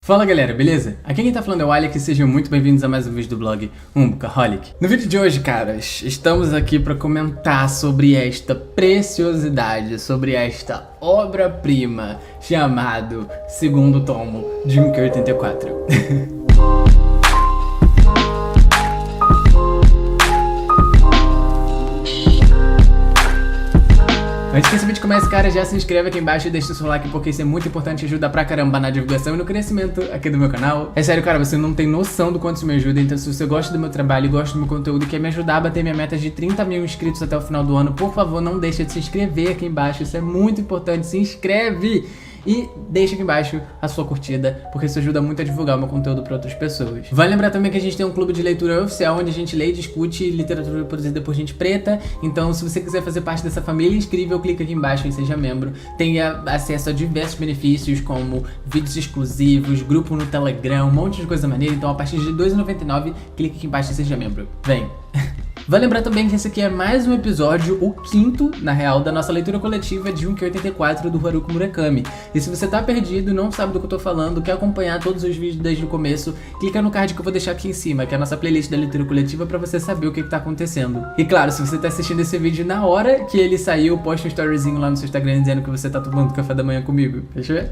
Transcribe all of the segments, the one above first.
Fala galera, beleza? Aqui quem tá falando é o Alec e sejam muito bem-vindos a mais um vídeo do blog Bookaholic. No vídeo de hoje, caras, estamos aqui para comentar sobre esta preciosidade, sobre esta obra-prima chamado segundo tomo de 1Q84. Antes que esse vídeo comece, cara, já se inscreve aqui embaixo e deixa o seu like porque isso é muito importante e ajuda pra caramba na divulgação e no crescimento aqui do meu canal. É sério, cara, você não tem noção do quanto isso me ajuda, então se você gosta do meu trabalho e gosta do meu conteúdo e quer me ajudar a bater minha meta de 30 mil inscritos até o final do ano, por favor, não deixa de se inscrever aqui embaixo, isso é muito importante, se inscreve! E deixa aqui embaixo a sua curtida, porque isso ajuda muito a divulgar o meu conteúdo para outras pessoas. Vale lembrar também que a gente tem um clube de leitura oficial, onde a gente lê e discute literatura produzida por gente preta. Então, se você quiser fazer parte dessa família incrível, clica aqui embaixo em seja membro. Tenha acesso a diversos benefícios, como vídeos exclusivos, grupo no Telegram, um monte de coisa maneira. Então, a partir de R$ 2,99, clica aqui embaixo e seja membro. Vem! Vale lembrar também que esse aqui é mais um episódio, o quinto, na real, da nossa leitura coletiva de 1Q84 do Haruki Murakami. E se você tá perdido, não sabe do que eu tô falando, quer acompanhar todos os vídeos desde o começo, clica no card que eu vou deixar aqui em cima, que é a nossa playlist da leitura coletiva, pra você saber o que tá acontecendo. E claro, se você tá assistindo esse vídeo na hora que ele saiu, posta um storyzinho lá no seu Instagram dizendo que você tá tomando café da manhã comigo. Deixa eu ver?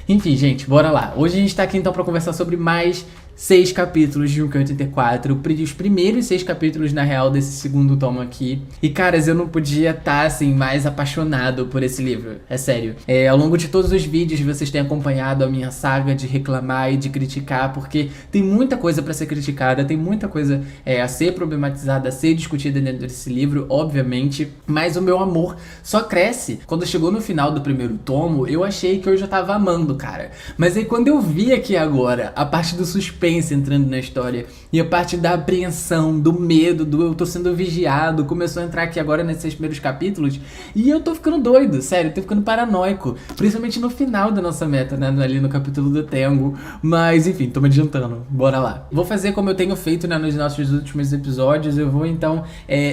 Enfim, gente, bora lá. Hoje a gente tá aqui então pra conversar sobre mais 6 capítulos de 1Q84, os primeiros 6 capítulos, na real, desse segundo tomo aqui. E, caras, eu não podia estar, assim, mais apaixonado por esse livro, é sério. Ao longo de todos os vídeos, vocês têm acompanhado a minha saga de reclamar e de criticar, porque tem muita coisa pra ser criticada, tem muita coisa a ser problematizada, a ser discutida dentro desse livro, obviamente. Mas o meu amor só cresce. Quando chegou no final do primeiro tomo, eu achei que eu já tava amando, cara. Mas aí, quando eu vi aqui agora a parte do suspense entrando na história e a parte da apreensão, do medo, do eu tô sendo vigiado, começou a entrar aqui agora nesses primeiros capítulos e eu tô ficando doido, sério, tô ficando paranoico, principalmente no final da nossa meta, né, ali no capítulo do Tengu, mas enfim, tô me adiantando, bora lá. Vou fazer como eu tenho feito, né, nos nossos últimos episódios, eu vou então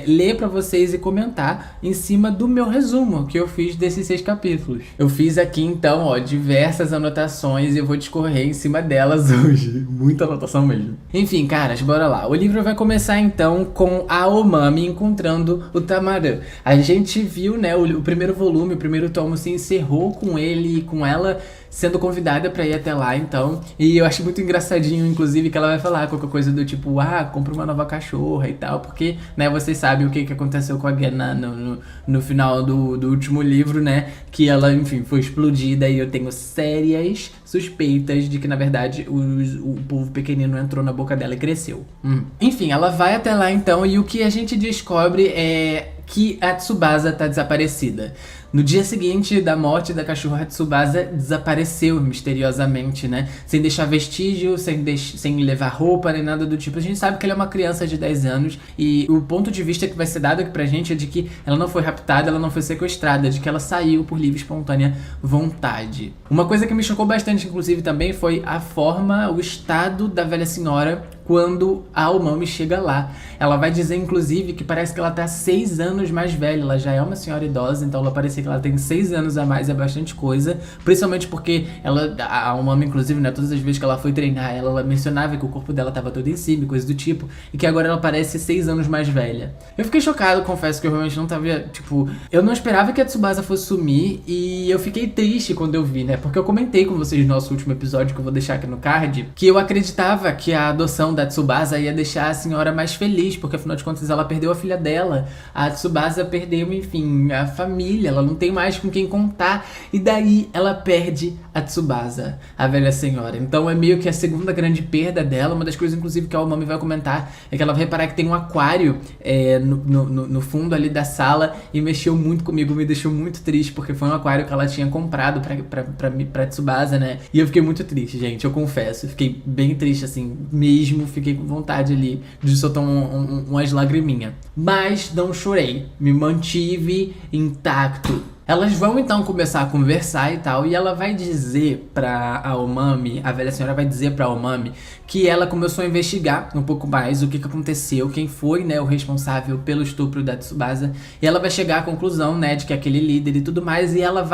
ler pra vocês e comentar em cima do meu resumo que eu fiz desses 6 capítulos. Eu fiz aqui então, ó, diversas anotações e eu vou discorrer em cima delas hoje, muita anotação mesmo. Enfim, caras, bora lá. O livro vai começar então com a Omami encontrando o Tamaran. A gente viu, né, o primeiro volume, o primeiro tomo se encerrou com ele e com ela sendo convidada pra ir até lá, então. E eu acho muito engraçadinho, inclusive, que ela vai falar qualquer coisa do tipo, compra uma nova cachorra e tal, porque, né, vocês sabem o que aconteceu com a Genna no final do último livro, né, que ela, enfim, foi explodida e eu tenho sérias suspeitas de que, na verdade, o povo pequenino entrou na boca dela e cresceu. Enfim, ela vai até lá, então, e o que a gente descobre é que a Tsubasa tá desaparecida. No dia seguinte da morte da cachorra, a Tsubasa desapareceu misteriosamente, né? Sem deixar vestígio, sem levar roupa, nem nada do tipo. A gente sabe que ela é uma criança de 10 anos e o ponto de vista que vai ser dado aqui pra gente é de que ela não foi raptada, ela não foi sequestrada, de que ela saiu por livre e espontânea vontade. Uma coisa que me chocou bastante, inclusive, também foi a forma, o estado da velha senhora quando a Omami chega lá. Ela vai dizer, inclusive, que parece que ela tá 6 anos mais velha. Ela já é uma senhora idosa, então ela parece que ela tem 6 anos a mais, é bastante coisa. Principalmente porque a Omami, inclusive, né, todas as vezes que ela foi treinar, ela mencionava que o corpo dela tava todo em cima, coisa do tipo, e que agora ela parece 6 anos mais velha. Eu fiquei chocado, confesso que eu realmente não tava, tipo, eu não esperava que a Tsubasa fosse sumir, e eu fiquei triste quando eu vi, né, porque eu comentei com vocês no nosso último episódio, que eu vou deixar aqui no card, que eu acreditava que a adoção da Tsubasa ia deixar a senhora mais feliz, porque afinal de contas ela perdeu a filha dela, a Tsubasa perdeu, enfim, a família, ela não tem mais com quem contar, e daí ela perde a Tsubasa, a velha senhora. Então é meio que a segunda grande perda dela. Uma das coisas, inclusive, que a Omami vai comentar é que ela vai reparar que tem um aquário no fundo ali da sala, e mexeu muito comigo, me deixou muito triste, porque foi um aquário que ela tinha comprado pra Tsubasa, né? E eu fiquei muito triste, gente, eu confesso, fiquei bem triste, assim, mesmo, fiquei com vontade ali de soltar umas lagriminhas. Mas não chorei, me mantive intacto. Elas vão então começar a conversar e tal, e ela vai dizer pra Aomami, a velha senhora vai dizer pra Aomami que ela começou a investigar um pouco mais o que aconteceu, quem foi, né, o responsável pelo estupro da Tsubasa, e ela vai chegar à conclusão, né, de que aquele líder e tudo mais, e ela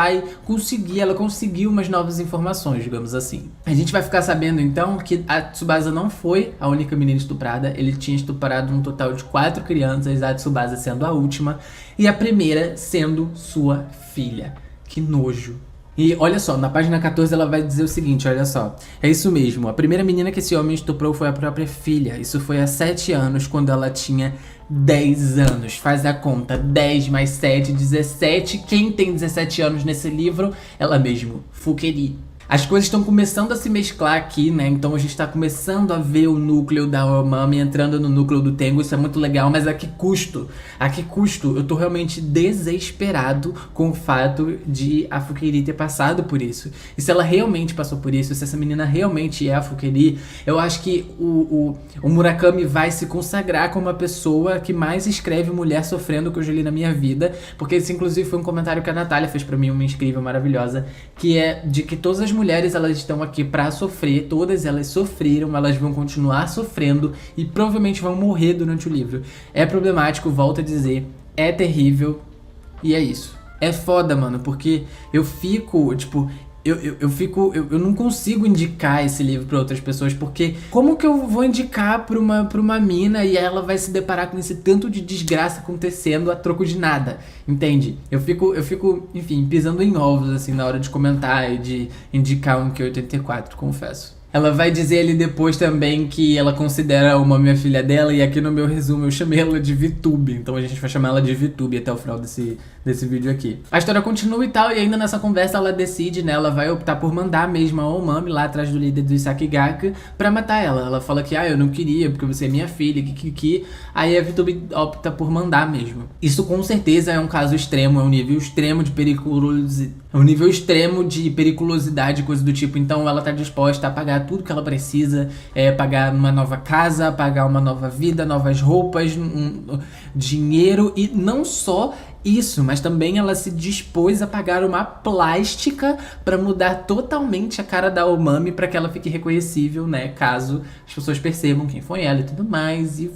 conseguiu umas novas informações, digamos assim. A gente vai ficar sabendo então que a Tsubasa não foi a única menina estuprada, ele tinha estuprado um total de 4 crianças, a Tsubasa sendo a última, e a primeira sendo sua filha. Que nojo. E olha só, na página 14 ela vai dizer o seguinte, olha só. É isso mesmo, a primeira menina que esse homem estuprou foi a própria filha. Isso foi há 7 anos, quando ela tinha 10 anos. Faz a conta, 10 mais 7, 17. Quem tem 17 anos nesse livro? Ela mesmo, Fukeri. As coisas estão começando a se mesclar aqui, né? Então a gente tá começando a ver o núcleo da Aomami entrando no núcleo do Tengo. Isso é muito legal, mas a que custo? A que custo? Eu tô realmente desesperado com o fato de a Fukeri ter passado por isso. E se ela realmente passou por isso, se essa menina realmente é a Fukeri, eu acho que o Murakami vai se consagrar como a pessoa que mais escreve mulher sofrendo que eu já li na minha vida. Porque esse inclusive foi um comentário que a Natália fez pra mim, uma incrível, maravilhosa, que é de que todas as mulheres, elas estão aqui pra sofrer, todas elas sofreram, elas vão continuar sofrendo e provavelmente vão morrer durante o livro. É problemático, volto a dizer, é terrível e é isso. É foda, mano, porque eu fico, tipo, eu não consigo indicar esse livro pra outras pessoas, porque como que eu vou indicar pra uma mina e ela vai se deparar com esse tanto de desgraça acontecendo a troco de nada, entende? Eu fico, enfim, pisando em ovos, assim, na hora de comentar e de indicar um Q84, confesso. Ela vai dizer ali depois também que ela considera uma minha filha dela, e aqui no meu resumo eu chamei ela de Vitube, então a gente vai chamar ela de Vitube até o final desse vídeo aqui. A história continua e tal, e ainda nessa conversa ela decide, né, ela vai optar por mandar mesmo a Aomami lá atrás do líder do Sakigaku pra matar ela. Ela fala que, eu não queria, porque você é minha filha, aí a Vitube opta por mandar mesmo. Isso com certeza é um caso extremo, é um nível extremo de periculosidade, coisa do tipo, então ela tá disposta a pagar tudo que ela precisa, pagar uma nova casa, pagar uma nova vida, novas roupas, dinheiro, e não só isso, mas também ela se dispôs a pagar uma plástica pra mudar totalmente a cara da Aomami pra que ela fique reconhecível, né, caso as pessoas percebam quem foi ela e tudo mais, e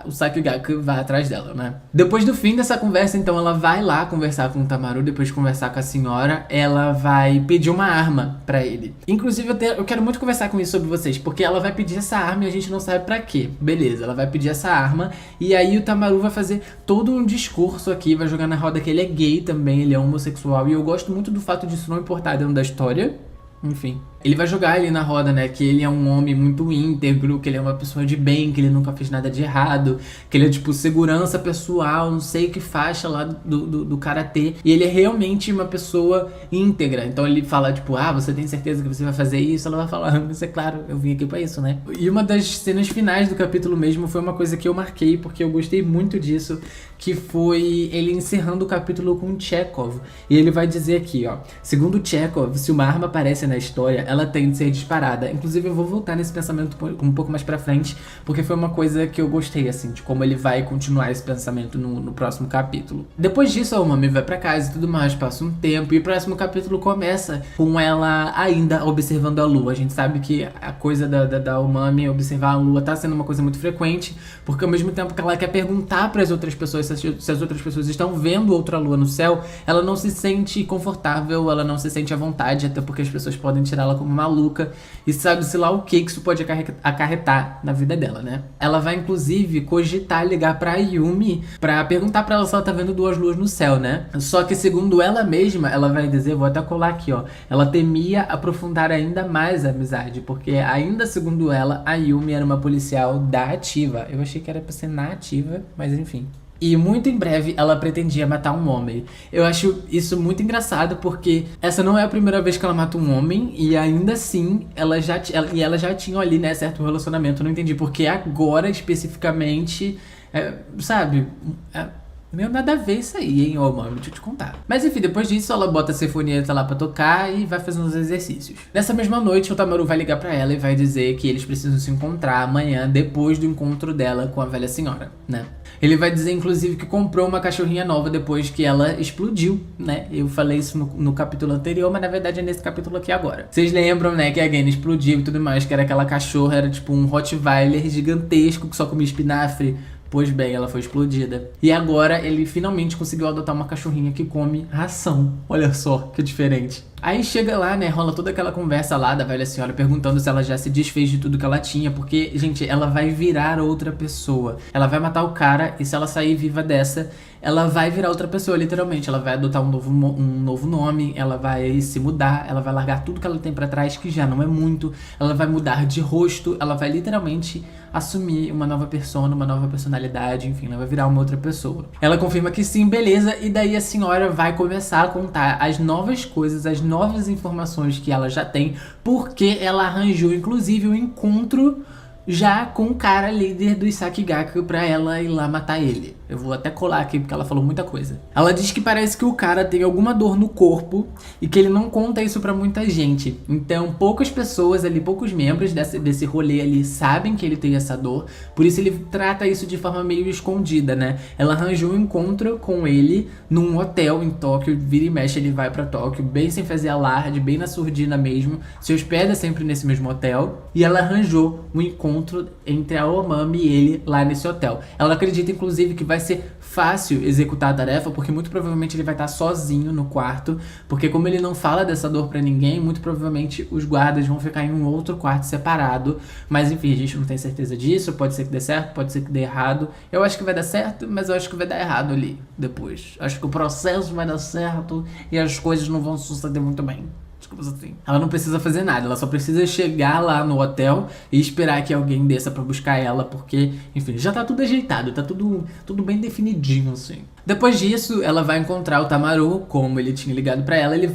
o Sakigaku vai atrás dela, né. Depois do fim dessa conversa, então, ela vai lá conversar com o Tamaru, depois de conversar com a senhora, ela vai pedir uma arma pra ele. Inclusive, eu quero muito conversar com isso sobre vocês, porque ela vai pedir essa arma e a gente não sabe pra quê. Beleza, ela vai pedir essa arma, e aí o Tamaru vai fazer todo um discurso aqui, vai jogar na roda que ele é gay também, ele é homossexual, e eu gosto muito do fato disso não importar dentro da história. Enfim, ele vai jogar ali na roda, né, que ele é um homem muito íntegro, que ele é uma pessoa de bem, que ele nunca fez nada de errado, que ele é tipo segurança pessoal, não sei que faixa lá do karatê, e ele é realmente uma pessoa íntegra. Então ele fala tipo, você tem certeza que você vai fazer isso? Ela vai falar, isso é claro, eu vim aqui pra isso, né. E uma das cenas finais do capítulo mesmo foi uma coisa que eu marquei, porque eu gostei muito disso, que foi ele encerrando o capítulo com Chekhov. E ele vai dizer aqui, ó, segundo Chekhov, se uma arma aparece na história, ela tem de ser disparada. Inclusive eu vou voltar nesse pensamento um pouco mais pra frente, porque foi uma coisa que eu gostei, assim, de como ele vai continuar esse pensamento no próximo capítulo. Depois disso, a Aomami vai pra casa e tudo mais, passa um tempo, e o próximo capítulo começa com ela ainda observando a lua. A gente sabe que a coisa da Aomami observar a lua tá sendo uma coisa muito frequente, porque ao mesmo tempo que ela quer perguntar pras outras pessoas se as outras pessoas estão vendo outra lua no céu, ela não se sente confortável, ela não se sente à vontade, até porque as pessoas podem tirá-la como maluca, e sabe-se lá o que isso pode acarretar na vida dela, né? Ela vai, inclusive, cogitar ligar pra Yumi pra perguntar pra ela se ela tá vendo 2 luas no céu, né? Só que, segundo ela mesma, ela vai dizer, vou até colar aqui, ó, ela temia aprofundar ainda mais a amizade, porque ainda segundo ela, a Yumi era uma policial da ativa. Eu achei que era pra ser na ativa, mas enfim. E muito em breve ela pretendia matar um homem. Eu acho isso muito engraçado, porque essa não é a primeira vez que ela mata um homem, e ainda assim ela já tinha ali, né, certo relacionamento. Eu não entendi porque agora especificamente, sabe, Meio nada a ver isso aí, hein, ô mano, deixa eu te contar. Mas enfim, depois disso, ela bota a sinfonieta lá pra tocar e vai fazendo os exercícios. Nessa mesma noite, o Tamaru vai ligar pra ela e vai dizer que eles precisam se encontrar amanhã, depois do encontro dela com a velha senhora, né? Ele vai dizer, inclusive, que comprou uma cachorrinha nova depois que ela explodiu, né? Eu falei isso no capítulo anterior, mas na verdade é nesse capítulo aqui agora. Vocês lembram, né, que a Gwen explodiu e tudo mais, que era aquela cachorra, era tipo um Rottweiler gigantesco que só comia espinafre. Pois bem, ela foi explodida. E agora ele finalmente conseguiu adotar uma cachorrinha que come ração. Olha só, que diferente. Aí chega lá, né, rola toda aquela conversa lá da velha senhora perguntando se ela já se desfez de tudo que ela tinha, porque, gente, ela vai virar outra pessoa. Ela vai matar o cara e se ela sair viva dessa, ela vai virar outra pessoa, literalmente. Ela vai adotar um novo nome, ela vai se mudar, ela vai largar tudo que ela tem pra trás, que já não é muito. Ela vai mudar de rosto, ela vai literalmente assumir uma nova persona, uma nova personalidade, enfim, ela vai virar uma outra pessoa. Ela confirma que sim, beleza, e daí a senhora vai começar a contar as novas coisas, as novas informações que ela já tem, porque ela arranjou, inclusive, um encontro já com o cara líder do Sakigaku pra ela ir lá matar ele. Eu vou até colar aqui porque ela falou muita coisa. Ela diz que parece que o cara tem alguma dor no corpo e que ele não conta isso pra muita gente. Então poucas pessoas ali, poucos membros desse rolê ali sabem que ele tem essa dor. Por isso ele trata isso de forma meio escondida, né? Ela arranjou um encontro com ele num hotel em Tóquio. Vira e mexe, ele vai pra Tóquio, bem sem fazer alarde, bem na surdina mesmo. Se hospeda sempre nesse mesmo hotel. E ela arranjou um encontro entre a Omami e ele lá nesse hotel. Ela acredita, inclusive, que vai ser fácil executar a tarefa, porque muito provavelmente ele vai estar sozinho no quarto, porque como ele não fala dessa dor pra ninguém, muito provavelmente os guardas vão ficar em um outro quarto separado. Mas enfim, a gente não tem certeza disso, pode ser que dê certo, pode ser que dê errado. Eu acho que vai dar certo, mas eu acho que vai dar errado ali depois. Acho que o processo vai dar certo e as coisas não vão suceder muito bem. Assim. Ela não precisa fazer nada, ela só precisa chegar lá no hotel e esperar que alguém desça pra buscar ela, porque, enfim, já tá tudo ajeitado, tá tudo bem definidinho, assim. Depois disso, ela vai encontrar o Tamaru, como ele tinha ligado pra ela, ele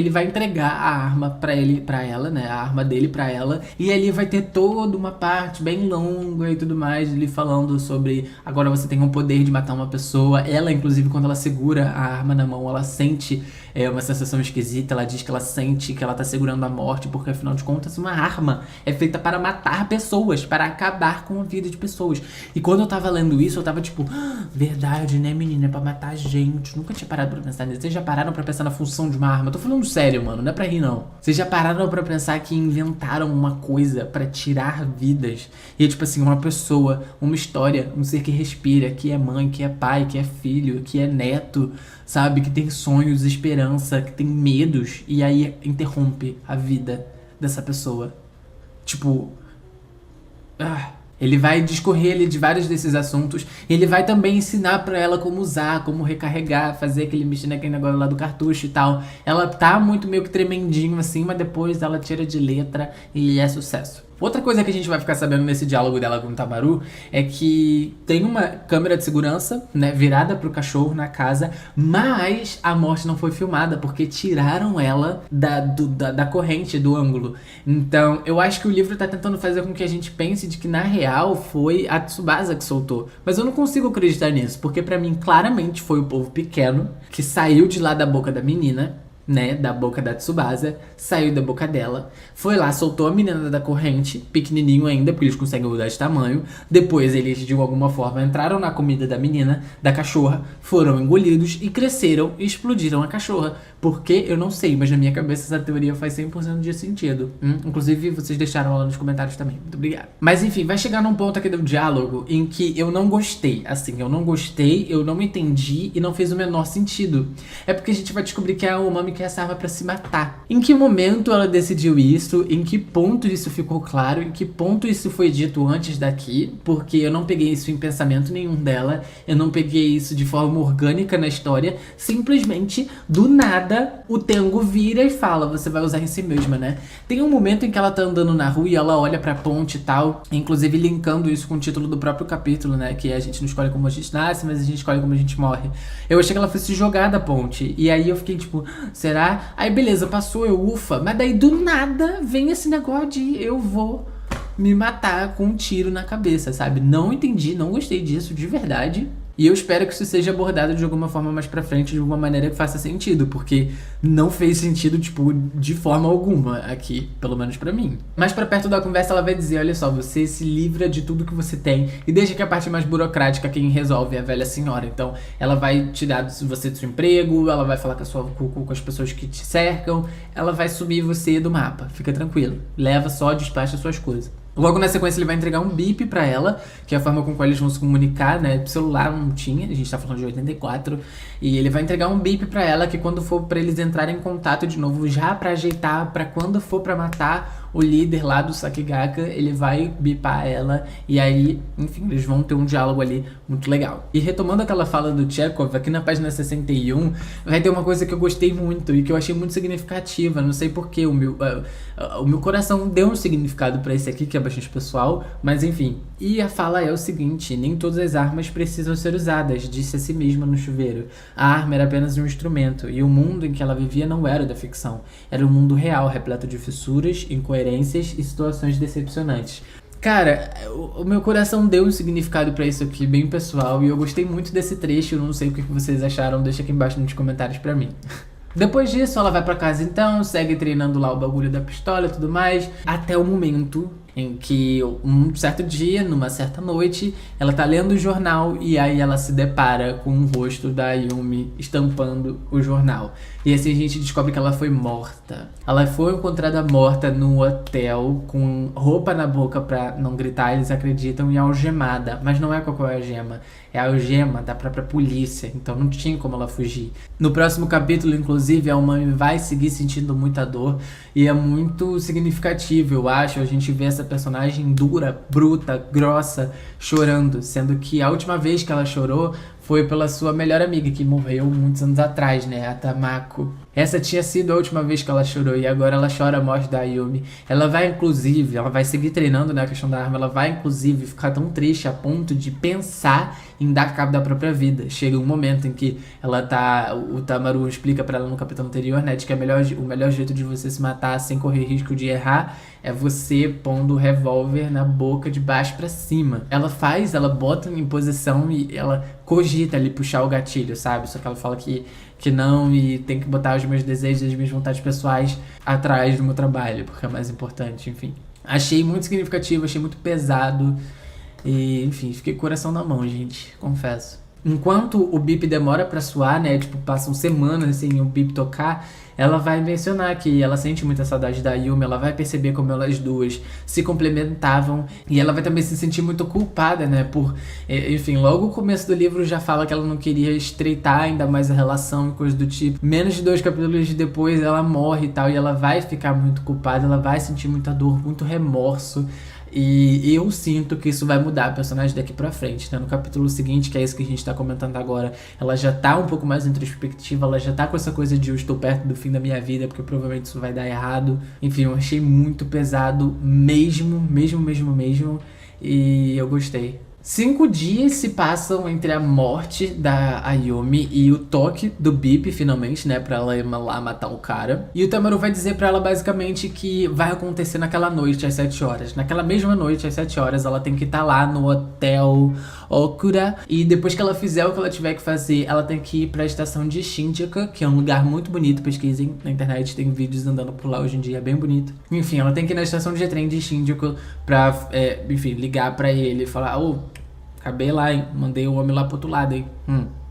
vai entregar a arma pra ela, né, a arma dele pra ela, e ali vai ter toda uma parte bem longa e tudo mais, ele falando sobre, agora você tem o poder de matar uma pessoa. Ela, inclusive, quando ela segura a arma na mão, ela sente uma sensação esquisita, ela diz que ela sente que ela tá segurando a morte, porque afinal de contas, uma arma é feita para matar pessoas, para acabar com a vida de pessoas. E quando eu tava lendo isso, eu tava tipo, verdade, né, menina? Pra matar gente. Nunca tinha parado pra pensar nisso. Vocês já pararam pra pensar na função de uma arma? Eu tô falando sério, mano. Não é pra rir, não. Vocês já pararam pra pensar que inventaram uma coisa pra tirar vidas? E é tipo assim, uma pessoa, uma história, um ser que respira, que é mãe, que é pai, que é filho, que é neto, sabe? Que tem sonhos, esperança, que tem medos. E aí interrompe a vida dessa pessoa. Tipo... Ele vai discorrer ali de vários desses assuntos. E ele vai também ensinar pra ela como usar, como recarregar, fazer aquele mexer naquele negócio lá do cartucho e tal. Ela tá muito meio que tremendinho assim, mas depois ela tira de letra e é sucesso. Outra coisa que a gente vai ficar sabendo nesse diálogo dela com o Tamaru é que tem uma câmera de segurança, né, virada pro cachorro na casa, mas a morte não foi filmada, porque tiraram ela da corrente, do ângulo. Então, eu acho que o livro tá tentando fazer com que a gente pense de que, na real, foi a Tsubasa que soltou. Mas eu não consigo acreditar nisso, porque pra mim, claramente, foi o povo pequeno que saiu de lá da boca da menina, né, da boca da Tsubasa, saiu da boca dela, foi lá, soltou a menina da corrente, pequenininho ainda, porque eles conseguem mudar de tamanho. Depois eles, de alguma forma, entraram na comida da menina, da cachorra, foram engolidos e cresceram e explodiram a cachorra. Por quê? Eu não sei, mas na minha cabeça essa teoria faz 100% de sentido. Inclusive, vocês deixaram ela nos comentários também. Muito obrigado. Mas enfim, vai chegar num ponto aqui do diálogo em que eu não gostei. Assim, eu não gostei, eu não entendi e não fez o menor sentido. É porque a gente vai descobrir que a Omami quer essa arma pra se matar. Em que momento ela decidiu isso? Em que ponto isso ficou claro? Em que ponto isso foi dito antes daqui? Porque eu não peguei isso em pensamento nenhum dela. Eu não peguei isso de forma orgânica na história. Simplesmente, do nada, o Tengo vira e fala, você vai usar em si mesma, né? Tem um momento em que ela tá andando na rua e ela olha pra ponte e tal, inclusive linkando isso com o título do próprio capítulo, né? Que a gente não escolhe como a gente nasce, mas a gente escolhe como a gente morre. Eu achei que ela fosse jogar da ponte. E aí eu fiquei tipo, será? Aí beleza, passou, eu ufa. Mas daí do nada vem esse negócio de eu vou me matar com um tiro na cabeça, sabe? Não entendi, não gostei disso, de verdade. E eu espero que isso seja abordado de alguma forma mais pra frente, de alguma maneira que faça sentido, porque não fez sentido, tipo, de forma alguma aqui, pelo menos pra mim. Mais pra perto da conversa ela vai dizer, olha só, você se livra de tudo que você tem e deixa que a parte mais burocrática quem resolve é a velha senhora. Então ela vai tirar você do seu emprego, ela vai falar com as pessoas que te cercam, ela vai sumir você do mapa, fica tranquilo. Leva só, despacha as suas coisas. Logo na sequência ele vai entregar um bip pra ela, que é a forma com qual eles vão se comunicar, né? Celular não tinha, a gente tá falando de 84. E ele vai entregar um bip pra ela, que quando for pra eles entrarem em contato de novo, já pra ajeitar, pra quando for pra matar o líder lá do Sakigaka, ele vai bipar ela. E aí, enfim, eles vão ter um diálogo ali muito legal. E retomando aquela fala do Chekhov, aqui na página 61, vai ter uma coisa que eu gostei muito e que eu achei muito significativa. Não sei porquê, o meu coração deu um significado pra esse aqui, que é bastante pessoal, mas enfim. E a fala é o seguinte: nem todas as armas precisam ser usadas, disse a si mesma no chuveiro. A arma era apenas um instrumento, e o mundo em que ela vivia não era o da ficção. Era um mundo real, repleto de fissuras, incoerências e situações decepcionantes. Cara, o meu coração deu um significado pra isso aqui, bem pessoal, e eu gostei muito desse trecho. Eu não sei o que vocês acharam, deixa aqui embaixo nos comentários pra mim. Depois disso, ela vai pra casa então, segue treinando lá o bagulho da pistola e tudo mais, até o momento em que um certo dia, numa certa noite, ela tá lendo o jornal e aí ela se depara com o rosto da Ayumi estampando o jornal. E assim a gente descobre que ela foi morta. Ela foi encontrada morta no hotel com roupa na boca pra não gritar, eles acreditam, e algemada. Mas não é qualquer algema, é a algema da própria polícia, então não tinha como ela fugir. No próximo capítulo, inclusive, a Umami vai seguir sentindo muita dor e é muito significativo, eu acho, a gente vê essa personagem dura, bruta, grossa, chorando, sendo que a última vez que ela chorou foi pela sua melhor amiga, que morreu muitos anos atrás, né, a Tamako. Essa tinha sido a última vez que ela chorou e agora ela chora a morte da Ayumi. Ela vai seguir treinando, né, a questão da arma, ela vai inclusive ficar tão triste a ponto de pensar em dar cabo da própria vida. Chega um momento em que o Tamaru explica pra ela no capítulo anterior, né, de que o melhor jeito de você se matar sem correr risco de errar é você pondo o revólver na boca de baixo pra cima. Ela bota em posição e ela cogita ali puxar o gatilho, sabe? Só que ela fala que não, e tem que botar os meus desejos e as minhas vontades pessoais atrás do meu trabalho, porque é mais importante, enfim. Achei muito significativo, achei muito pesado e, enfim, fiquei com o coração na mão, gente, confesso. Enquanto o bip demora pra soar, né, tipo, passam semanas sem o bip tocar, ela vai mencionar que ela sente muita saudade da Ayumi, ela vai perceber como elas duas se complementavam e ela vai também se sentir muito culpada, né, enfim, logo o começo do livro já fala que ela não queria estreitar ainda mais a relação e coisa do tipo. Menos de 2 capítulos depois ela morre e tal, e ela vai ficar muito culpada, ela vai sentir muita dor, muito remorso. E eu sinto que isso vai mudar a personagem daqui pra frente, né? No capítulo seguinte, que é esse que a gente tá comentando agora, ela já tá um pouco mais introspectiva, ela já tá com essa coisa de eu estou perto do fim da minha vida, porque provavelmente isso vai dar errado. Enfim, eu achei muito pesado mesmo, e eu gostei. 5 dias se passam entre a morte da Ayumi e o toque do bip, finalmente, né, pra ela ir lá matar o cara. E o Tamaru vai dizer pra ela, basicamente, que vai acontecer naquela noite, às 7 horas. Naquela mesma noite, às 7 horas, ela tem que estar lá no Hotel Okura. E depois que ela fizer o que ela tiver que fazer, ela tem que ir pra estação de Shinjuku, que é um lugar muito bonito, pesquisem na internet, tem vídeos andando por lá hoje em dia, é bem bonito. Enfim, ela tem que ir na estação de trem de Shinjuku pra, enfim, ligar pra ele e falar, acabei lá, hein? Mandei o homem lá pro outro lado, hein?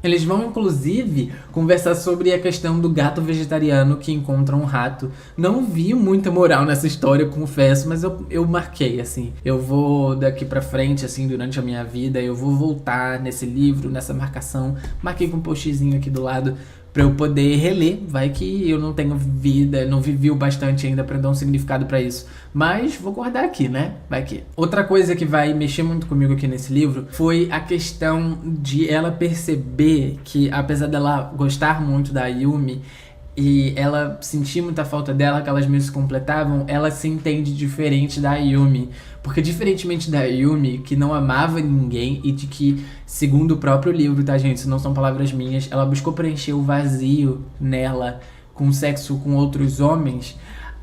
Eles vão, inclusive, conversar sobre a questão do gato vegetariano que encontra um rato. Não vi muita moral nessa história, confesso, mas eu marquei, assim. Eu vou daqui pra frente, assim, durante a minha vida, eu vou voltar nesse livro, nessa marcação. Marquei com um postzinho aqui do lado pra eu poder reler. Vai que eu não tenho vida, não vivi o bastante ainda pra dar um significado pra isso. Mas vou guardar aqui, né? Vai que. Outra coisa que vai mexer muito comigo aqui nesse livro foi a questão de ela perceber que, apesar dela gostar muito da Ayumi e ela sentir muita falta dela, que elas meio se completavam, ela se entende diferente da Ayumi. Porque diferentemente da Ayumi, que não amava ninguém e de que, segundo o próprio livro, tá, gente, isso não são palavras minhas, ela buscou preencher o vazio nela com sexo com outros homens,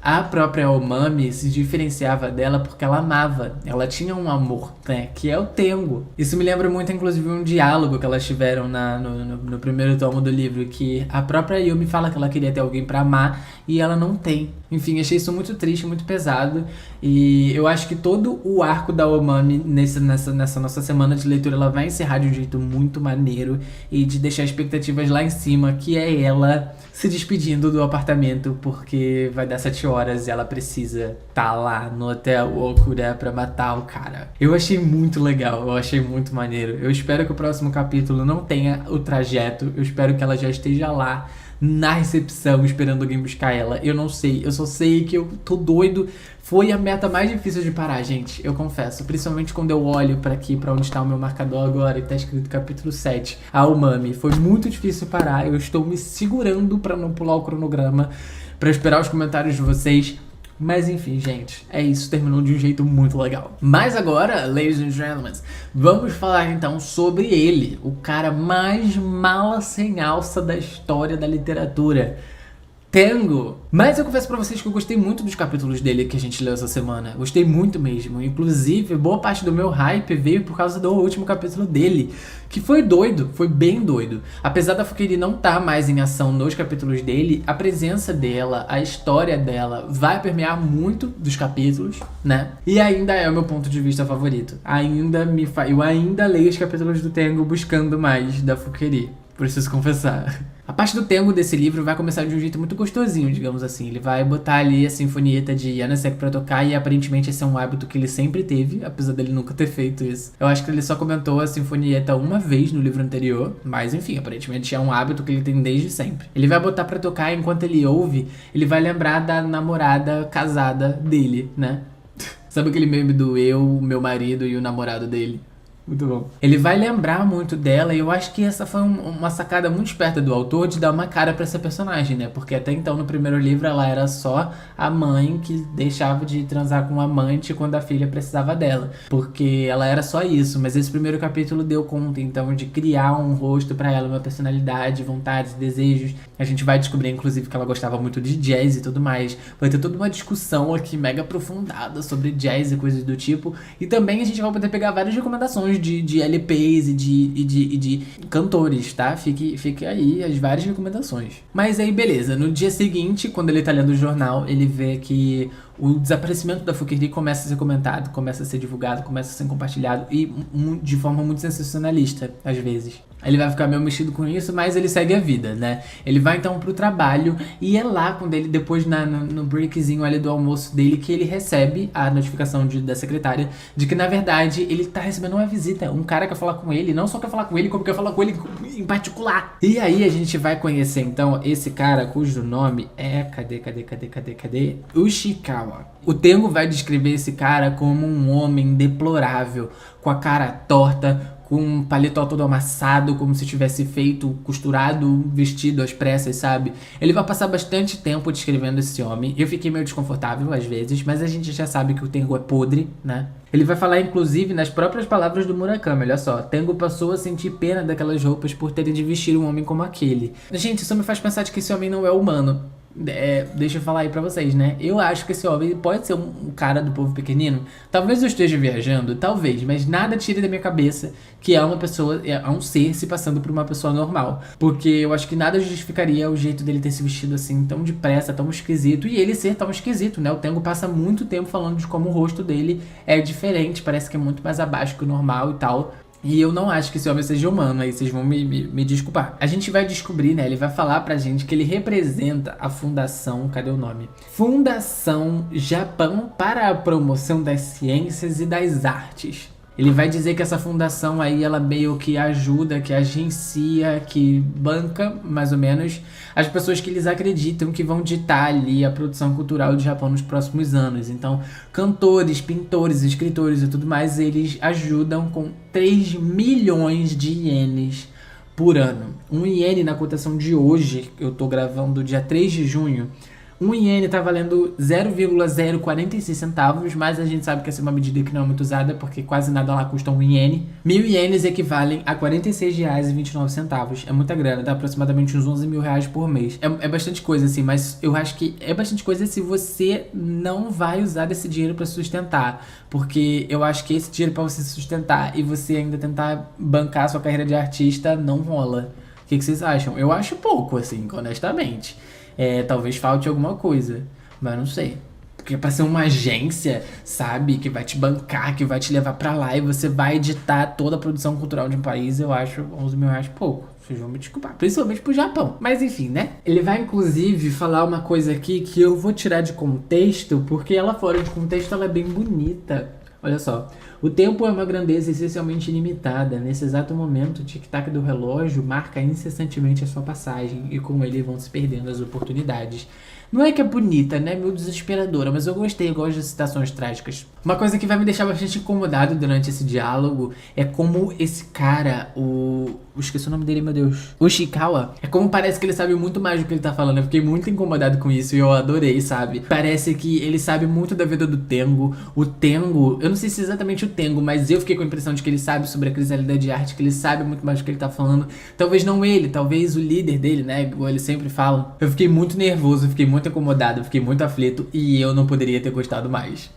A própria Omami se diferenciava dela porque ela amava, ela tinha um amor, né, que é o Tengo. Isso me lembra muito, inclusive, um diálogo que elas tiveram no primeiro tomo do livro, que a própria Yumi fala que ela queria ter alguém pra amar e ela não tem. Enfim, achei isso muito triste, muito pesado, e eu acho que todo o arco da Omami nessa nossa semana de leitura, ela vai encerrar de um jeito muito maneiro e de deixar expectativas lá em cima, que é ela se despedindo do apartamento porque vai dar 7 horas e ela precisa tá lá no hotel Okura pra matar o cara. Eu achei muito legal, eu achei muito maneiro. Eu espero que o próximo capítulo não tenha o trajeto, eu espero que ela já esteja lá na recepção esperando alguém buscar ela. Eu não sei, eu só sei que eu tô doido. Foi a meta mais difícil de parar, gente, eu confesso. Principalmente quando eu olho pra aqui, pra onde está o meu marcador agora, e tá escrito capítulo 7, a Umami. Foi muito difícil parar, eu estou me segurando pra não pular o cronograma, pra esperar os comentários de vocês. Mas enfim, gente, é isso, terminou de um jeito muito legal. Mas agora, ladies and gentlemen, vamos falar então sobre ele, o cara mais mala sem alça da história da literatura, Tengo. Mas eu confesso pra vocês que eu gostei muito dos capítulos dele que a gente leu essa semana. Gostei muito mesmo. Inclusive, boa parte do meu hype veio por causa do último capítulo dele, que foi doido, foi bem doido. Apesar da Fukeri não estar mais em ação nos capítulos dele, a presença dela, a história dela vai permear muito dos capítulos, né? E ainda é o meu ponto de vista favorito. Eu ainda leio os capítulos do Tengo buscando mais da Fukeri. Preciso confessar. A parte do Tengo desse livro vai começar de um jeito muito gostosinho, digamos assim. Ele vai botar ali a sinfonieta de Yanasek pra tocar e aparentemente esse é um hábito que ele sempre teve, apesar dele nunca ter feito isso. Eu acho que ele só comentou a sinfonieta uma vez no livro anterior, mas enfim, aparentemente é um hábito que ele tem desde sempre. Ele vai botar pra tocar e enquanto ele ouve, ele vai lembrar da namorada casada dele, né? Sabe aquele meme do eu, meu marido e o namorado dele? Muito bom. Ele vai lembrar muito dela e eu acho que essa foi uma sacada muito esperta do autor de dar uma cara pra essa personagem, né? Porque até então no primeiro livro ela era só a mãe que deixava de transar com o amante quando a filha precisava dela. Porque ela era só isso, mas esse primeiro capítulo deu conta então de criar um rosto pra ela, uma personalidade, vontades, desejos. A gente vai descobrir inclusive que ela gostava muito de jazz e tudo mais. Vai ter toda uma discussão aqui mega aprofundada sobre jazz e coisas do tipo. E também a gente vai poder pegar várias recomendações de LPs e de cantores, tá? Fique aí as várias recomendações. Mas aí, beleza. No dia seguinte, quando ele tá lendo o jornal, ele vê que o desaparecimento da Fukeri começa a ser comentado, começa a ser divulgado, começa a ser compartilhado e de forma muito sensacionalista, às vezes. Ele vai ficar meio mexido com isso, mas ele segue a vida, né? Ele vai então pro trabalho e é lá quando ele, depois no breakzinho ali do almoço dele, que ele recebe a notificação da secretária de que, na verdade, ele tá recebendo uma visita. Um cara quer falar com ele, não só quer falar com ele, como quer falar com ele em particular. E aí a gente vai conhecer então esse cara cujo nome é... Cadê? Ushikawa. O Tengo vai descrever esse cara como um homem deplorável, com a cara torta, com um paletó todo amassado, como se tivesse feito, costurado, vestido às pressas, sabe? Ele vai passar bastante tempo descrevendo esse homem. Eu fiquei meio desconfortável às vezes, mas a gente já sabe que o Tengo é podre, né? Ele vai falar, inclusive, nas próprias palavras do Murakami, olha só. Tengo passou a sentir pena daquelas roupas por terem de vestir um homem como aquele. Gente, isso me faz pensar de que esse homem não é humano. Deixa eu falar aí pra vocês, né? Eu acho que esse homem pode ser um cara do povo pequenino. Talvez eu esteja viajando, talvez, mas nada tire da minha cabeça que é uma pessoa, é um ser se passando por uma pessoa normal. Porque eu acho que nada justificaria o jeito dele ter se vestido assim, tão depressa, tão esquisito, e ele ser tão esquisito, né? O Tengo passa muito tempo falando de como o rosto dele é diferente, parece que é muito mais abaixo que o normal e tal. E eu não acho que esse homem seja humano, aí vocês vão me desculpar. A gente vai descobrir, né, ele vai falar pra gente que ele representa a fundação, cadê o nome? Fundação Japão para a Promoção das Ciências e das Artes. Ele vai dizer que essa fundação aí, ela meio que ajuda, que agencia, que banca, mais ou menos, as pessoas que eles acreditam que vão ditar ali a produção cultural do Japão nos próximos anos. Então, cantores, pintores, escritores e tudo mais, eles ajudam com 3 milhões de ienes por ano. Um iene na cotação de hoje, eu tô gravando dia 3 de junho, Um iene tá valendo 0,046 centavos, mas a gente sabe que essa é uma medida que não é muito usada, porque quase nada lá custa um iene. 1.000 ienes equivalem a R$ 46,29. É muita grana, dá aproximadamente uns 11 mil reais por mês. É bastante coisa, assim, mas eu acho que é bastante coisa se você não vai usar esse dinheiro pra sustentar. Porque eu acho que esse dinheiro pra você sustentar e você ainda tentar bancar a sua carreira de artista não rola. O que vocês acham? Eu acho pouco, assim, honestamente. Talvez falte alguma coisa, mas não sei. Porque pra ser uma agência, sabe, que vai te bancar, que vai te levar pra lá e você vai editar toda a produção cultural de um país, eu acho 11 mil reais pouco. Vocês vão me desculpar, principalmente pro Japão. Mas enfim, né? Ele vai inclusive falar uma coisa aqui que eu vou tirar de contexto, porque ela fora de contexto ela é bem bonita. Olha só. O tempo é uma grandeza essencialmente ilimitada. Nesse exato momento, o tic-tac do relógio marca incessantemente a sua passagem e com ele vão se perdendo as oportunidades. Não é que é bonita, né? Meio desesperadora, mas eu gostei, eu gosto de citações trágicas. Uma coisa que vai me deixar bastante incomodado durante esse diálogo é como esse cara, esqueci o nome dele, meu Deus. O Ishikawa. É como parece que ele sabe muito mais do que ele tá falando. Eu fiquei muito incomodado com isso e eu adorei, sabe? Parece que ele sabe muito da vida do Tengo. O Tengo, eu não sei se é exatamente o Tengo, mas eu fiquei com a impressão de que ele sabe sobre a crisalidade de arte, que ele sabe muito mais do que ele tá falando. Talvez não ele, talvez o líder dele, né? Igual ele sempre fala. Eu fiquei muito nervoso, eu fiquei muito incomodado, eu fiquei muito aflito e eu não poderia ter gostado mais.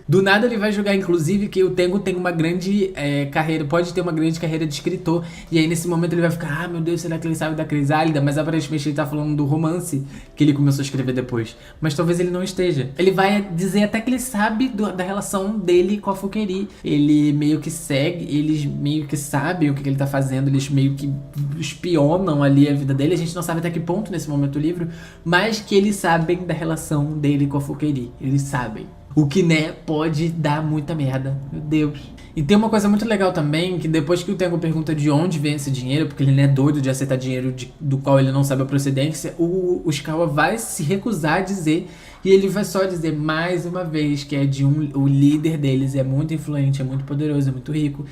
Do nada ele vai jogar, inclusive, que o Tengo tem uma grande carreira, pode ter uma grande carreira de escritor. E aí nesse momento ele vai ficar, ah, meu Deus, será que ele sabe da Crisálida? Mas aparentemente ele tá falando do romance que ele começou a escrever depois. Mas talvez ele não esteja. Ele vai dizer até que ele sabe da relação dele com a Fukeri. Ele meio que segue, eles meio que sabem o que ele tá fazendo, eles meio que espionam ali a vida dele. A gente não sabe até que ponto nesse momento do livro, mas que eles sabem da relação dele com a Fukeri. Eles sabem. O que, né, pode dar muita merda. Meu Deus. E tem uma coisa muito legal também, que depois que o Tengo pergunta de onde vem esse dinheiro, porque ele não é doido de aceitar dinheiro do qual ele não sabe a procedência, o Ishikawa vai se recusar a dizer, e ele vai só dizer mais uma vez que é o líder deles, é muito influente, é muito poderoso, é muito rico,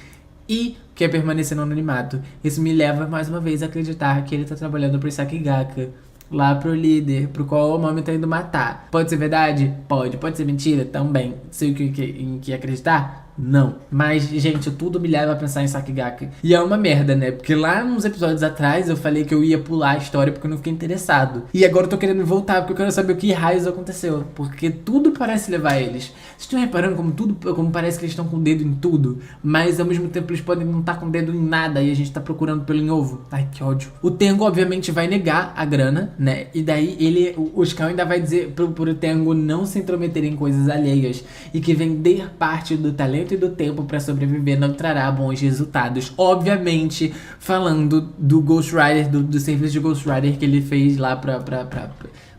e quer permanecer no anonimato. Isso me leva mais uma vez a acreditar que ele tá trabalhando pro Sakigaka, lá pro líder, pro qual o Omami tá indo matar. Pode ser verdade? Pode. Pode ser mentira? Também. Sei em que acreditar? Não. Mas, gente, tudo me leva a pensar em Sakigaka. E é uma merda, né? Porque lá uns episódios atrás eu falei que eu ia pular a história porque eu não fiquei interessado. E agora eu tô querendo voltar porque eu quero saber o que raios aconteceu. Porque tudo parece levar eles. Vocês estão reparando como parece que eles estão com o dedo em tudo, mas ao mesmo tempo eles podem não estar com o dedo em nada e a gente tá procurando pelo em ovo. Ai, que ódio. O Tengo, obviamente, vai negar a grana, né? E daí o Shikao ainda vai dizer pro Tengo não se intrometer em coisas alheias e que vender parte do talento e do tempo pra sobreviver não trará bons resultados. Obviamente, falando do Ghost Rider, do serviço de Ghost Rider que ele fez lá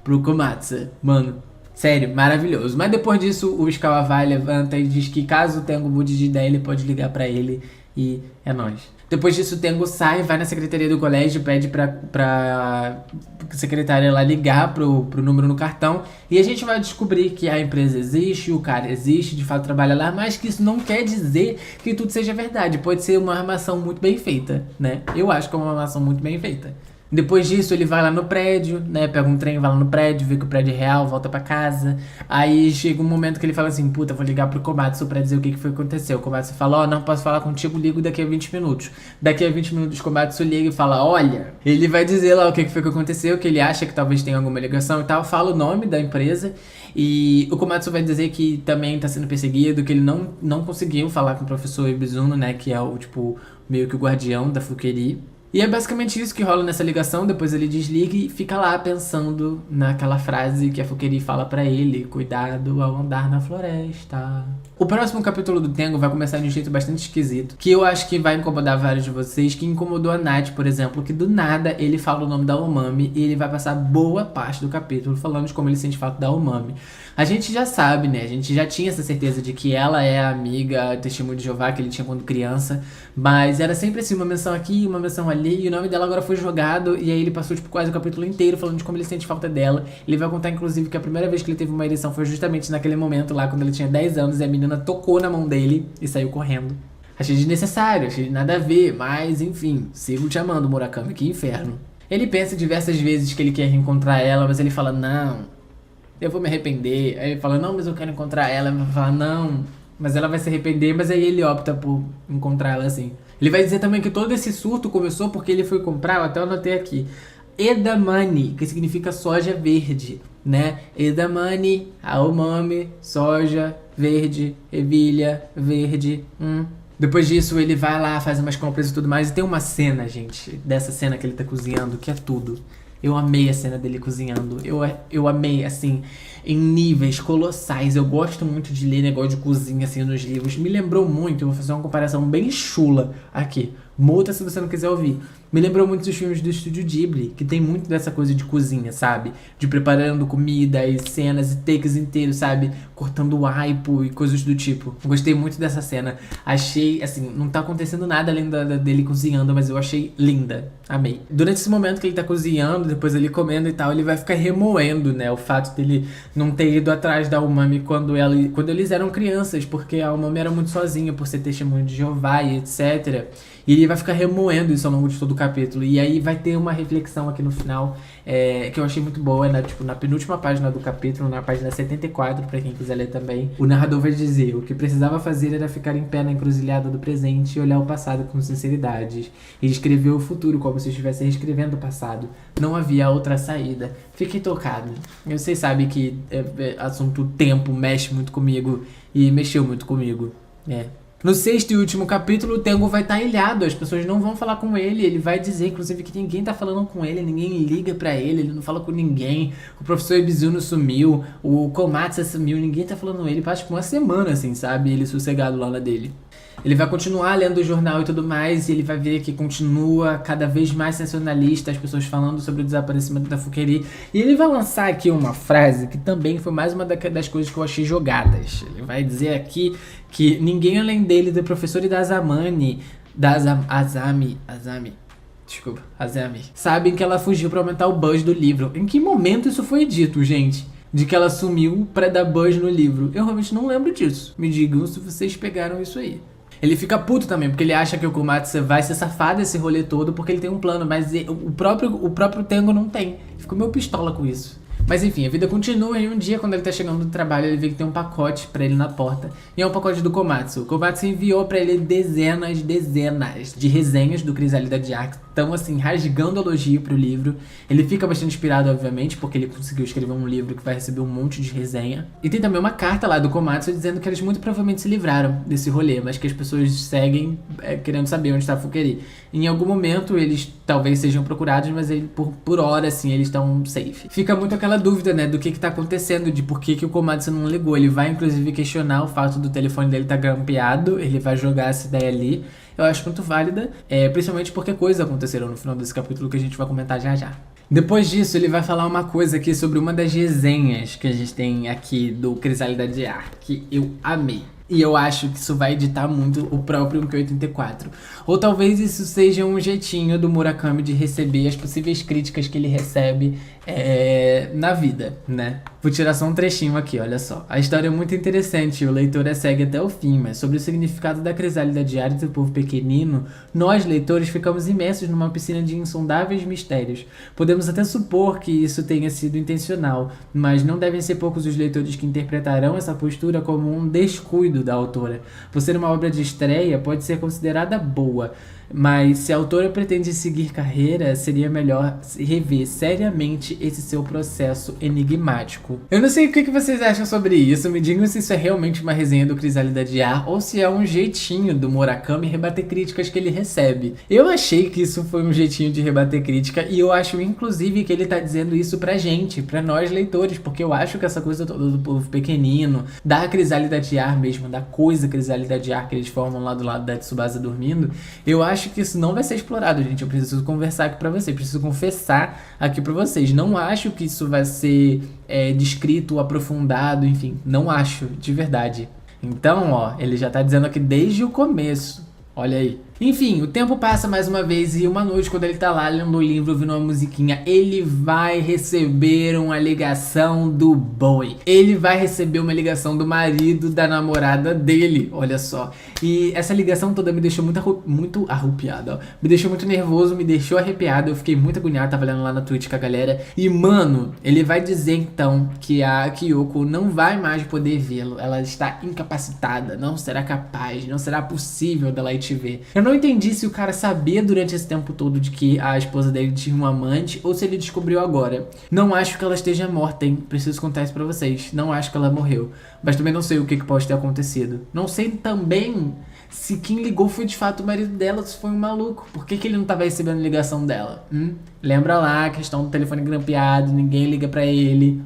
pro Komatsu. Mano, sério, maravilhoso. Mas depois disso, o Ishikawa vai, levanta e diz que caso o Tengo mude de ideia, ele pode ligar pra ele e é nóis. Depois disso, o Tengo sai, vai na secretaria do colégio, pede pra secretária lá ligar pro número no cartão. E a gente vai descobrir que a empresa existe, o cara existe, de fato trabalha lá, mas que isso não quer dizer que tudo seja verdade. Pode ser uma armação muito bem feita, né? Eu acho que é uma armação muito bem feita. Depois disso, ele vai lá no prédio, né? Pega um trem, vai lá no prédio, vê que o prédio é real, volta pra casa. Aí chega um momento que ele fala assim, puta, vou ligar pro Komatsu pra dizer o que foi que aconteceu. O Komatsu fala, não posso falar contigo, ligo daqui a 20 minutos. Daqui a 20 minutos o Komatsu liga e fala, olha, ele vai dizer lá o que foi que aconteceu, que ele acha que talvez tenha alguma ligação e tal. Fala o nome da empresa e o Komatsu vai dizer que também tá sendo perseguido, que ele não conseguiu falar com o professor Ibizuno, né? Que é o, tipo, meio que o guardião da Fukeri. E é basicamente isso que rola nessa ligação. Depois ele desliga e fica lá pensando naquela frase que a Fukeri fala pra ele: cuidado ao andar na floresta. O próximo capítulo do Tengo vai começar de um jeito bastante esquisito, que eu acho que vai incomodar vários de vocês, que incomodou a Nath, por exemplo, que do nada ele fala o nome da Omami e ele vai passar boa parte do capítulo falando de como ele sente falta da Omami. A gente já sabe, né? A gente já tinha essa certeza de que ela é a amiga, a testemunha de Jeová que ele tinha quando criança, mas era sempre assim, uma menção aqui, uma menção ali, e o nome dela agora foi jogado, e aí ele passou tipo quase o capítulo inteiro falando de como ele sente falta dela. Ele vai contar inclusive que a primeira vez que ele teve uma ereção foi justamente naquele momento lá, quando ele tinha 10 anos, e a menina tocou na mão dele e saiu correndo. Achei desnecessário, achei nada a ver, mas enfim, sigo te amando, Murakami, que inferno. Ele pensa diversas vezes que ele quer reencontrar ela, mas ele fala, eu vou me arrepender. Aí ele fala, não, mas eu quero encontrar ela. Ela vai falar, não, mas ela vai se arrepender, mas aí ele opta por encontrar ela assim. Ele vai dizer também que todo esse surto começou porque ele foi comprar, eu até anotei aqui, edamame, que significa soja verde, né? Edamame, aomame, soja, verde, ervilha, verde, Depois disso, ele vai lá, faz umas compras e tudo mais. E tem uma cena, gente, dessa cena que ele tá cozinhando, que é tudo. Eu amei a cena dele cozinhando. Eu amei, assim, em níveis colossais. Eu gosto muito de ler negócio de cozinha, assim, nos livros. Me lembrou muito, eu vou fazer uma comparação bem chula aqui. Muta se você não quiser ouvir. Me lembrou muito dos filmes do Estúdio Ghibli, que tem muito dessa coisa de cozinha, sabe? De preparando comida e cenas e takes inteiros, sabe? Cortando aipo e coisas do tipo. Gostei muito dessa cena. Achei, assim, não tá acontecendo nada além dele cozinhando, mas eu achei linda. Amei. Durante esse momento que ele tá cozinhando, depois ele comendo e tal, ele vai ficar remoendo, né? O fato dele não ter ido atrás da Umami quando eles eram crianças, porque a Umami era muito sozinha por ser testemunho de Jeová e etc. E ele vai ficar remoendo isso ao longo de todo o capítulo. E aí vai ter uma reflexão aqui no final, que eu achei muito boa, né? Tipo, na penúltima página do capítulo, na página 74, pra quem quiser ler também. O narrador vai dizer, o que precisava fazer era ficar em pé na encruzilhada do presente e olhar o passado com sinceridade. E escrever o futuro como se estivesse reescrevendo o passado. Não havia outra saída. Fiquei tocado. Vocês sabem que assunto tempo mexe muito comigo. E mexeu muito comigo. No sexto e último capítulo, o Tengo vai estar ilhado, as pessoas não vão falar com ele vai dizer, inclusive, que ninguém tá falando com ele, ninguém liga pra ele não fala com ninguém, o professor Ibizuno sumiu, o Komatsu sumiu, ninguém tá falando com ele, passa tipo uma semana, assim, sabe, ele sossegado lá na dele. Ele vai continuar lendo o jornal e tudo mais, e ele vai ver que continua cada vez mais sensacionalista, as pessoas falando sobre o desaparecimento da Fukeri. E ele vai lançar aqui uma frase que também foi mais uma das coisas que eu achei jogadas. Ele vai dizer aqui que ninguém além dele, do professor e da Azami, sabem que ela fugiu pra aumentar o buzz do livro. Em que momento isso foi dito, gente? De que ela sumiu pra dar buzz no livro. Eu realmente não lembro disso. Me digam se vocês pegaram isso aí. Ele fica puto também, porque ele acha que o Komatsu vai se safar desse rolê todo porque ele tem um plano, mas o próprio Tengo não tem. Ficou meio pistola com isso. Mas enfim, a vida continua e um dia, quando ele tá chegando do trabalho, ele vê que tem um pacote pra ele na porta. E é um pacote do Komatsu. O Komatsu enviou pra ele dezenas de resenhas do Crisálida de Ar, que estão assim, rasgando elogio pro livro. Ele fica bastante inspirado, obviamente, porque ele conseguiu escrever um livro que vai receber um monte de resenha. E tem também uma carta lá do Komatsu dizendo que eles muito provavelmente se livraram desse rolê, mas que as pessoas seguem querendo saber onde tá a Fukeri. Em algum momento eles talvez sejam procurados, mas ele, por hora, assim, eles estão safe. Fica muito aquela dúvida, né, do que tá acontecendo, de por que o Komatsu não ligou. Ele vai, inclusive, questionar o fato do telefone dele tá grampeado, ele vai jogar essa ideia ali. Eu acho muito válida, principalmente porque coisas aconteceram no final desse capítulo que a gente vai comentar já já. Depois disso, ele vai falar uma coisa aqui sobre uma das resenhas que a gente tem aqui do Crisálida de Ar, que eu amei. E eu acho que isso vai editar muito o próprio 1Q84. Ou talvez isso seja um jeitinho do Murakami de receber as possíveis críticas que ele recebe na vida, né? Vou tirar só um trechinho aqui, olha só. A história é muito interessante e o leitor a segue até o fim, mas sobre o significado da crisálida diária do povo pequenino, nós, leitores, ficamos imersos numa piscina de insondáveis mistérios. Podemos até supor que isso tenha sido intencional, mas não devem ser poucos os leitores que interpretarão essa postura como um descuido da autora. Por ser uma obra de estreia, pode ser considerada boa, mas se a autora pretende seguir carreira, seria melhor rever seriamente esse seu processo enigmático. Eu não sei o que vocês acham sobre isso, me digam se isso é realmente uma resenha do Crisálida de Ar ou se é um jeitinho do Murakami rebater críticas que ele recebe. Eu achei que isso foi um jeitinho de rebater crítica e eu acho inclusive que ele tá dizendo isso pra gente, pra nós leitores, porque eu acho que essa coisa toda do povo pequenino, da Crisálida de Ar mesmo, da coisa Crisálida de Ar que eles formam lá do lado da Tsubasa dormindo, eu acho que isso não vai ser explorado, gente. Eu preciso conversar aqui pra vocês, preciso confessar aqui pra vocês. Não acho que isso vai ser descrito, aprofundado, enfim, não acho, de verdade. Então, ó, ele já tá dizendo aqui desde o começo, olha aí, Enfim, o tempo passa mais uma vez e uma noite, quando ele tá lá lendo o livro, ouvindo uma musiquinha, ele vai receber uma ligação do boy. Ele vai receber uma ligação do marido da namorada dele, olha só. E essa ligação toda me deixou muito arrupiado, ó. Me deixou muito nervoso, me deixou arrepiado, eu fiquei muito agoniado, tava lendo lá na Twitch com a galera. E mano, ele vai dizer então que a Kyoko não vai mais poder vê-lo. Ela está incapacitada, não será capaz, não será possível dela ir te ver. Eu não entendi se o cara sabia durante esse tempo todo de que a esposa dele tinha um amante ou se ele descobriu agora. Não acho que ela esteja morta, hein? Preciso contar isso pra vocês. Não acho que ela morreu. Mas também não sei o que pode ter acontecido. Não sei também se quem ligou foi de fato o marido dela, se foi um maluco. Por que ele não tava recebendo ligação dela? Lembra lá a questão do telefone grampeado, ninguém liga pra ele.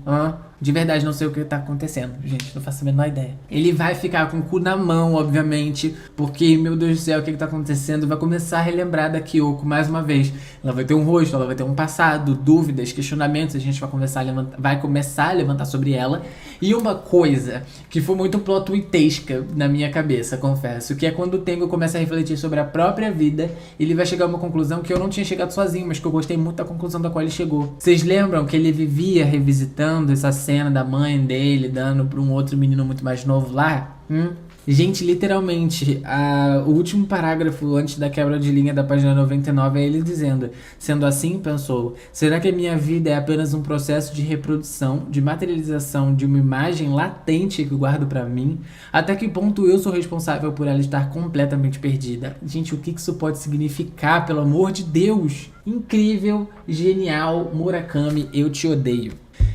De verdade, não sei o que tá acontecendo, gente, não faço a menor ideia. Ele vai ficar com o cu na mão, obviamente, porque, meu Deus do céu, o que tá acontecendo? Vai começar a relembrar da Kyoko mais uma vez. Ela vai ter um rosto, ela vai ter um passado, dúvidas, questionamentos, a gente vai começar a levantar sobre ela. E uma coisa que foi muito plot twistesca na minha cabeça, confesso, que é quando o Tengo começa a refletir sobre a própria vida, ele vai chegar a uma conclusão que eu não tinha chegado sozinho, mas que eu gostei muito da conclusão da qual ele chegou. Vocês lembram que ele vivia revisitando essa cena da mãe dele dando pra um outro menino muito mais novo lá? Gente, literalmente, o último parágrafo antes da quebra de linha da página 99 é ele dizendo: sendo assim, pensou, será que a minha vida é apenas um processo de reprodução, de materialização de uma imagem latente que guardo pra mim? Até que ponto eu sou responsável por ela estar completamente perdida? Gente, o que isso pode significar, pelo amor de Deus? Incrível, genial, Murakami, eu te odeio.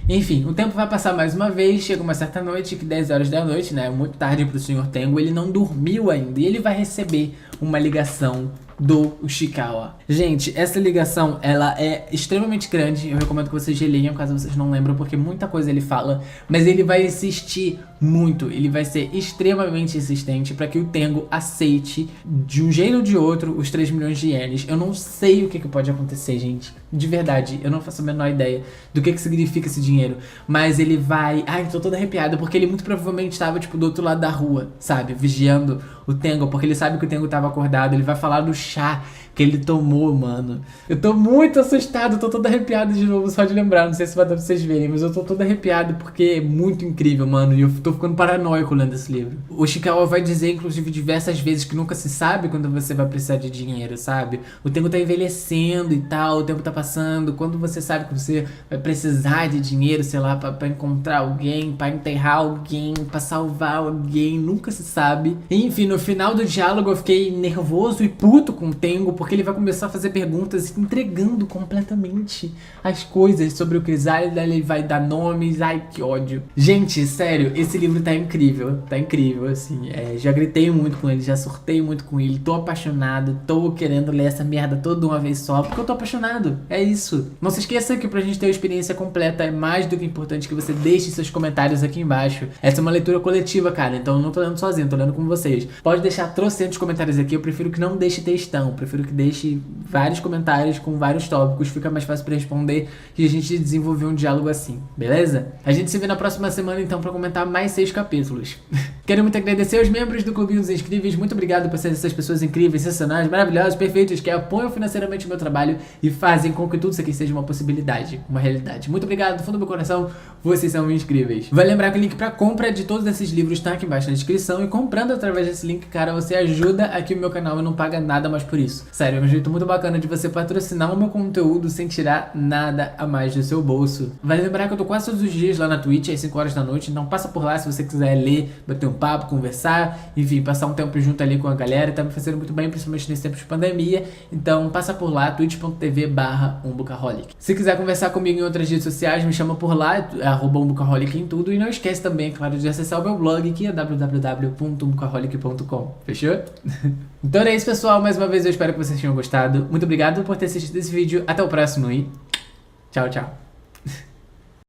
Enfim, o tempo vai passar mais uma vez, chega uma certa noite, que 10 horas da noite, né, muito tarde pro Sr. Tengo, ele não dormiu ainda, e ele vai receber uma ligação do Ushikawa. Gente, essa ligação, ela é extremamente grande, eu recomendo que vocês releiam, caso vocês não lembram, porque muita coisa ele fala, mas ele vai insistir muito, ele vai ser extremamente insistente para que o Tengo aceite, de um jeito ou de outro, os 3 milhões de ienes. Eu não sei o que pode acontecer, gente, de verdade, eu não faço a menor ideia do que significa esse dinheiro, mas ele vai... Ai, tô toda arrepiada, porque ele muito provavelmente estava, tipo, do outro lado da rua, sabe, vigiando o Tengo, porque ele sabe que o Tengo tava acordado, ele vai falar do chá que ele tomou, mano. Eu tô muito assustado, tô todo arrepiado de novo, só de lembrar, não sei se vai dar pra vocês verem, mas eu tô todo arrepiado porque é muito incrível, mano, e eu tô ficando paranoico lendo esse livro. O Ushikawa vai dizer, inclusive, diversas vezes que nunca se sabe quando você vai precisar de dinheiro, sabe? O tempo tá envelhecendo e tal, o tempo tá passando, quando você sabe que você vai precisar de dinheiro, sei lá, pra encontrar alguém, pra enterrar alguém, pra salvar alguém, nunca se sabe. Enfim, no final do diálogo eu fiquei nervoso e puto com o Tengo, porque ele vai começar a fazer perguntas entregando completamente as coisas sobre o Crisálida, ele vai dar nomes, ai que ódio. Gente, sério, esse livro tá incrível, assim, já gritei muito com ele, já surtei muito com ele, tô apaixonado, tô querendo ler essa merda toda de uma vez só, porque eu tô apaixonado, é isso. Não se esqueça que pra gente ter a experiência completa é mais do que importante que você deixe seus comentários aqui embaixo. Essa é uma leitura coletiva, cara, então eu não tô lendo sozinho, tô lendo com vocês. Pode deixar trocentos comentários aqui, eu prefiro que não deixe textão, prefiro que deixe vários comentários com vários tópicos, fica mais fácil pra responder e a gente desenvolver um diálogo assim, beleza? A gente se vê na próxima semana então pra comentar mais 6 capítulos. Quero muito agradecer aos membros do Clubinho dos Incríveis, muito obrigado por serem essas pessoas incríveis, sensacionais, maravilhosas, perfeitas, que apoiam financeiramente o meu trabalho e fazem com que tudo isso aqui seja uma possibilidade, uma realidade. Muito obrigado do fundo do meu coração, vocês são incríveis. Vai lembrar que o link pra compra de todos esses livros tá aqui embaixo na descrição e comprando através desse link, cara, você ajuda aqui o meu canal e não paga nada mais por isso. Sério, é um jeito muito bacana de você patrocinar o meu conteúdo sem tirar nada a mais do seu bolso. Vai lembrar que eu tô quase todos os dias lá na Twitch, às 5 horas da noite, então passa por lá se você quiser ler, bater um papo, conversar, enfim, passar um tempo junto ali com a galera, tá me fazendo muito bem, principalmente nesse tempo de pandemia, então passa por lá, twitch.tv/umbucaholic. Se quiser conversar comigo em outras redes sociais, me chama por lá, @umbucaholic em tudo, e não esquece também, claro, de acessar o meu blog, que é www.umbucaholic.com, fechou? Então é isso, pessoal, mais uma vez eu espero que vocês tenham gostado, muito obrigado por ter assistido esse vídeo, até o próximo e tchau, tchau.